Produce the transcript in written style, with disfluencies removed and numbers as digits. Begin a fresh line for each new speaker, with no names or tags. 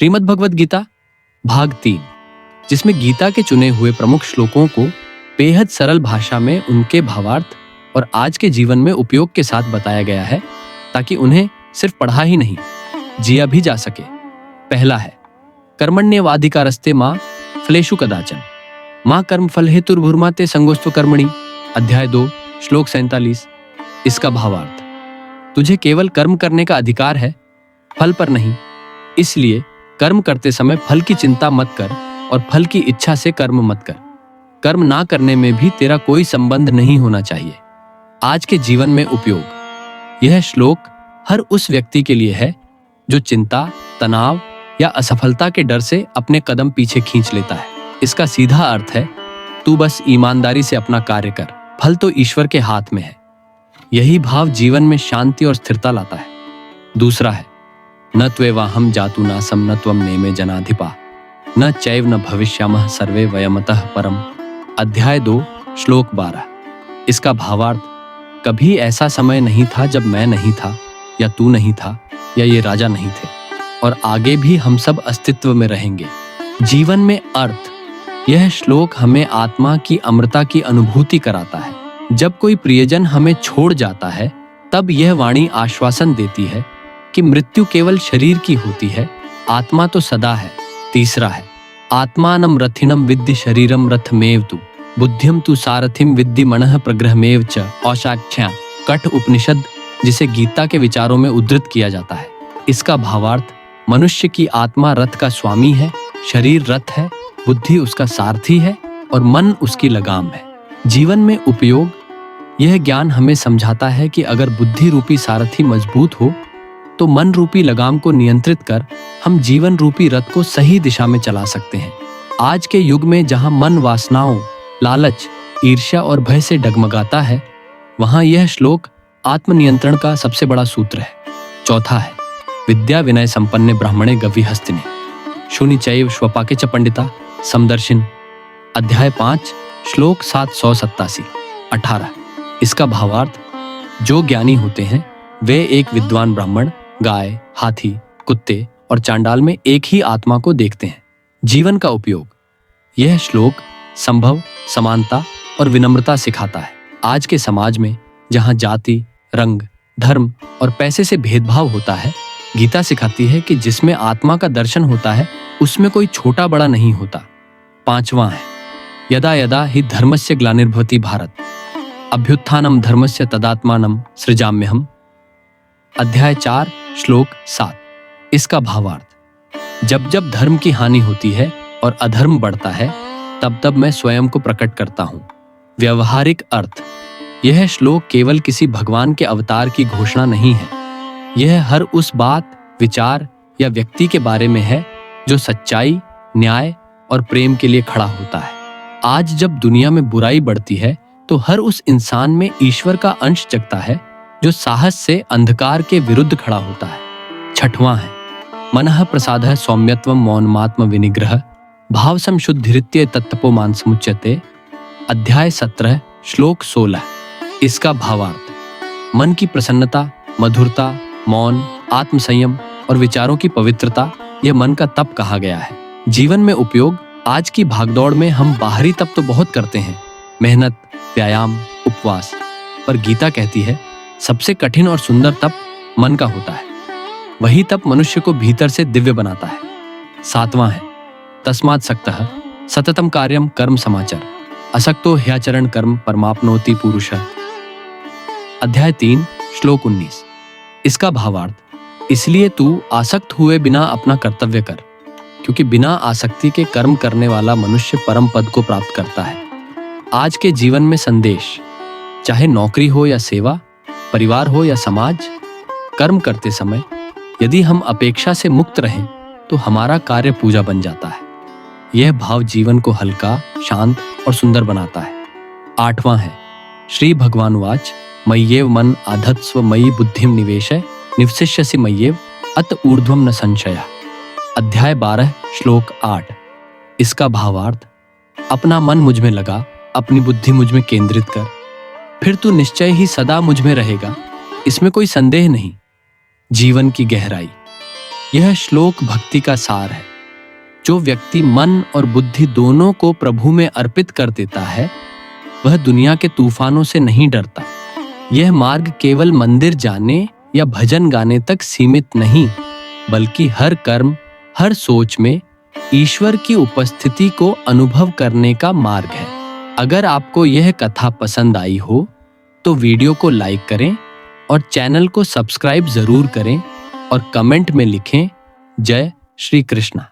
श्रीमद् भगवद गीता भाग 3, जिसमें गीता के चुने हुए प्रमुख श्लोकों को बेहद सरल भाषा में उनके भावार्थ और आज के जीवन में उपयोग के साथ बताया गया है, ताकि उन्हें सिर्फ पढ़ा ही नहीं, जिया भी जा सके। पहला है कर्मण्येवाधिकारस्ते मां फलेषु कदाचन मां कर्मफल हेतुर्भुर्मा ते संगोस्त्व कर्मणि। अध्याय 2 श्लोक 47। इसका भावार्थ, तुझे केवल कर्म करने का अधिकार है, फल पर नहीं। इसलिए कर्म करते समय फल की चिंता मत कर और फल की इच्छा से कर्म मत कर। कर्म ना करने में भी तेरा कोई संबंध नहीं होना चाहिए। आज के जीवन में उपयोग, यह श्लोक हर उस व्यक्ति के लिए है जो चिंता, तनाव या असफलता के डर से अपने कदम पीछे खींच लेता है। इसका सीधा अर्थ है, तू बस ईमानदारी से अपना कार्य कर, फल तो ईश्वर के हाथ में है। यही भाव जीवन में शांति और स्थिरता लाता है। दूसरा है न त्वेवाहम जातु नासम न त्वम नेमे जनाधिपा न चैव न भविष्यामः सर्वे वयमतः परम। अध्याय 2 श्लोक 12। इसका भावार्थ, कभी ऐसा समय नहीं था जब मैं नहीं था या तू नहीं था या ये राजा नहीं थे, और आगे भी हम सब अस्तित्व में रहेंगे। जीवन में अर्थ, यह श्लोक हमें आत्मा की अमरता की अनुभूति कराता है। जब कोई प्रियजन हमें छोड़ जाता है, तब यह वाणी आश्वासन देती है कि मृत्यु केवल शरीर की होती है, आत्मा तो सदा है। तीसरा है आत्मानं रथिनं विद्धि शरीरम रथमेव तु बुद्धिम तु सारथिम विद्धि मनः प्रग्रहमेव च। औशाख्या कठ उपनिषद, जिसे गीता के विचारों में उद्धृत किया जाता है। इसका भावार्थ, मनुष्य की आत्मा रथ का स्वामी है, शरीर रथ है, बुद्धि उसका सारथी है और मन उसकी लगाम है। जीवन में उपयोग, यह ज्ञान हमें समझाता है कि अगर बुद्धि रूपी सारथी मजबूत हो तो मन रूपी लगाम को नियंत्रित कर हम जीवन रूपी रथ को सही दिशा में चला सकते हैं। आज के युग में जहां मन वासनाओं, लालच, ईर्ष्या और भय से डगमगाता है, वहां यह श्लोक आत्मनियंत्रण का सबसे बड़ा सूत्र है। चौथा है विद्या विनय संपन्ने ब्राह्मणे गविहस्तिने शुनि चैव श्वपाके च पंडिता समदर्शिन। अध्याय 5 श्लोक 787। 18। इसका भावार्थ, जो ज्ञानी होते हैं वे एक विद्वान ब्राह्मण, गाय, हाथी, कुत्ते और चांडाल में एक ही आत्मा को देखते हैं। जीवन का उपयोग, यह श्लोक संभव, समानता और विनम्रता सिखाता है। आज के समाज में जहां जाति, रंग, धर्म और पैसे से भेदभाव होता है, गीता सिखाती है कि जिसमें आत्मा का दर्शन होता है उसमें कोई छोटा बड़ा नहीं होता। 5वां है यदा यदा हि धर्मस्य ग्लानिर्भवति भारत अभ्युत्थानम धर्मस्य तदात्मानं सृजाम्यहम्। अध्याय 4 श्लोक 7। इसका भावार्थ, जब जब धर्म की हानि होती है और अधर्म बढ़ता है, तब तब मैं स्वयं को प्रकट करता हूँ। व्यवहारिक अर्थ, यह श्लोक केवल किसी भगवान के अवतार की घोषणा नहीं है। यह हर उस बात, विचार या व्यक्ति के बारे में है जो सच्चाई, न्याय और प्रेम के लिए खड़ा होता है। आज जब दुनिया में बुराई बढ़ती है, तो हर उस इंसान में ईश्वर का अंश जगता है जो साहस से अंधकार के विरुद्ध खड़ा होता है। 6वां है मनः प्रसादः सौम्यत्वं मौनमात्म विनिग्रह भाव संशुद्धिरित्य तत्तपो मानसमुच्यते। अध्याय 17 श्लोक 16। इसका भावार्थ, मन की प्रसन्नता, मधुरता, मौन, आत्मसंयम और विचारों की पवित्रता, यह मन का तप कहा गया है। जीवन में उपयोग, आज की भागदौड़ में हम बाहरी तप तो बहुत करते हैं, मेहनत, व्यायाम, उपवास, पर गीता कहती है सबसे कठिन और सुंदर तप मन का होता है। वही तप मनुष्य को भीतर से दिव्य बनाता है। 7वां है तस्मात् सक्तः सततम कार्यम कर्म समाचर असक्तो ह्याचरण कर्म परमाप्नोति पुरुषः। अध्याय 3 श्लोक 19। इसका भावार्थ, इसलिए तू आसक्त हुए बिना अपना कर्तव्य कर, क्योंकि बिना आसक्ति के कर्म करने वाला मनुष्य परम पद को प्राप्त करता है। आज के जीवन में संदेश, चाहे नौकरी हो या सेवा, परिवार हो या समाज, कर्म करते समय यदि हम अपेक्षा से मुक्त रहें तो हमारा कार्य पूजा बन जाता है। यह भाव जीवन को हल्का, शांत और सुंदर बनाता है। 8वां है श्री भगवानुवाच मय्येव मन आधत्स्व मयि बुद्धिम निवेशय निवसिष्यसि मय्येव अत ऊर्ध्वम न संशयः। अध्याय 12 श्लोक 8। इसका भावार्थ, अपना मन मुझ में लगा, अपनी बुद्धि मुझ में केंद्रित कर, फिर तू निश्चय ही सदा मुझ में रहेगा, इसमें कोई संदेह नहीं। जीवन की गहराई, यह श्लोक भक्ति का सार है। जो व्यक्ति मन और बुद्धि दोनों को प्रभु में अर्पित कर देता है, वह दुनिया के तूफानों से नहीं डरता। यह मार्ग केवल मंदिर जाने या भजन गाने तक सीमित नहीं, बल्कि हर कर्म, हर सोच में ईश्वर की उपस्थिति को अनुभव करने का मार्ग है। अगर आपको यह कथा पसंद आई हो तो वीडियो को लाइक करें और चैनल को सब्सक्राइब जरूर करें और कमेंट में लिखें जय श्री कृष्णा।